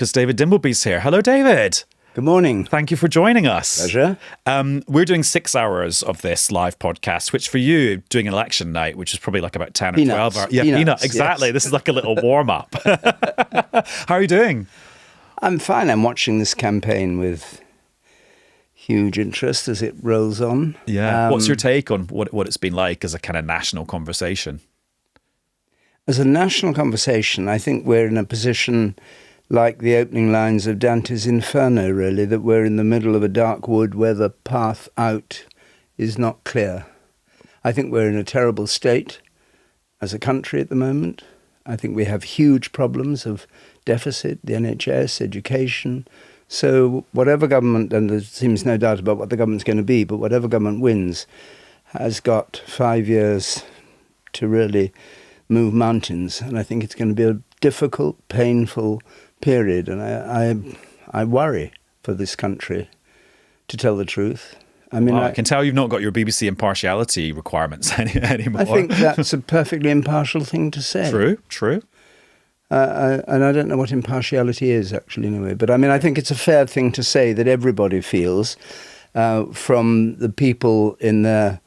because David Dimbleby's here. Hello, David. Good morning. Thank you for joining us. Pleasure. We're doing 6 hours of this live podcast, which for you, doing an election night, which is probably like about 10 or 12 hours. Yeah, peanuts, exactly. Yes. This is like a little warm-up. How are you doing? I'm fine. I'm watching this campaign with huge interest as it rolls on. Yeah. What's your take on what it's been like as a kind of national conversation? As a national conversation, I think we're in a position like the opening lines of Dante's Inferno, really, that we're in the middle of a dark wood where the path out is not clear. I think we're in a terrible state as a country at the moment. I think we have huge problems of deficit, the NHS, education. So whatever government, and there seems no doubt about what the government's going to be, but whatever government wins has got 5 years to really move mountains. And I think it's going to be a difficult, painful period, and I worry for this country, to tell the truth. I mean, I can tell you've not got your BBC impartiality requirements anymore. I think that's a perfectly impartial thing to say. True. And I don't know what impartiality is, actually, anyway. But I mean, I think it's a fair thing to say that everybody feels, from the people in their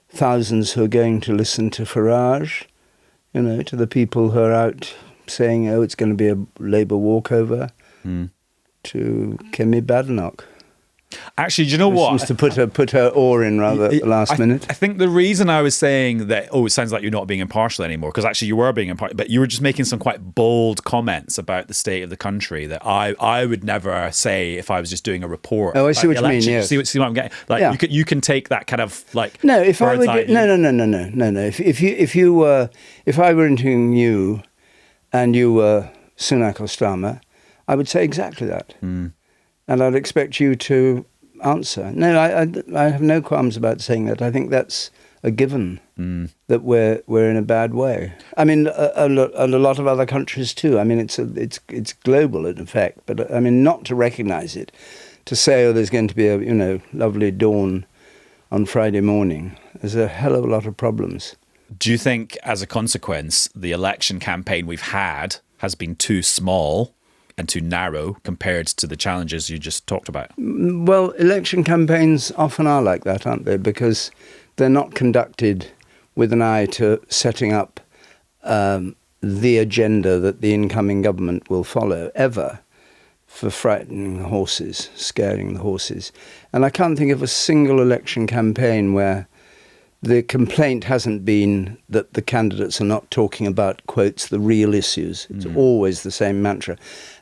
thousands who are going to listen to Farage, to the people who are out saying, oh, it's going to be a Labour walkover, to Kemi Badenoch. Actually, do you know what? Seems to put her oar in rather at the last minute. I think the reason I was saying that, it sounds like you're not being impartial anymore, because actually you were being impartial, but you were just making some quite bold comments about the state of the country that I would never say if I was just doing a report. Oh, I see what you mean. Yes. See what I'm getting? Like, yeah. you can take that kind of like. No, if I were no. If I were interviewing you, and you were Sunak or Starmer, I would say exactly that. And I'd expect you to answer. No, I have no qualms about saying that. I think that's a given, that we're in a bad way. I mean, a lot of other countries too. I mean, it's global in effect, but I mean, not to recognise it, to say, oh, there's going to be a lovely dawn on Friday morning. There's a hell of a lot of problems. Do you think, as a consequence, the election campaign we've had has been too small and too narrow compared to the challenges you just talked about? Well, election campaigns often are like that, aren't they? Because they're not conducted with an eye to setting up the agenda that the incoming government will follow, ever, for frightening the horses, scaring the horses. And I can't think of a single election campaign where the complaint hasn't been that the candidates are not talking about, quotes, the real issues. It's always the same mantra.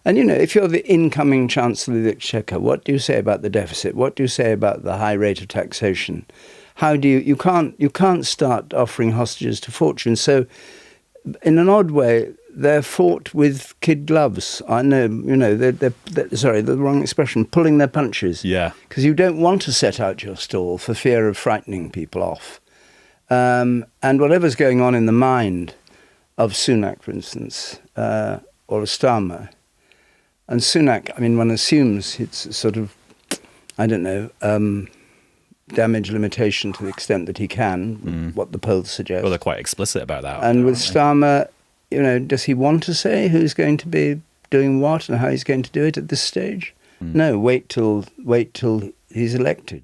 And, if you're the incoming Chancellor of the Exchequer, what do you say about the deficit? What do you say about the high rate of taxation? How do you can't start offering hostages to fortune. So, in an odd way, they're fought with kid gloves. I know, they're sorry, the wrong expression, pulling their punches. Yeah. Because you don't want to set out your stall for fear of frightening people off. And whatever's going on in the mind of Sunak, for instance, or of Starmer, and Sunak, I mean, one assumes it's sort of, I don't know, damage limitation to the extent that he can, what the polls suggest. Well, they're quite explicit about that. And with Starmer, does he want to say who's going to be doing what and how he's going to do it at this stage? No, wait till he's elected.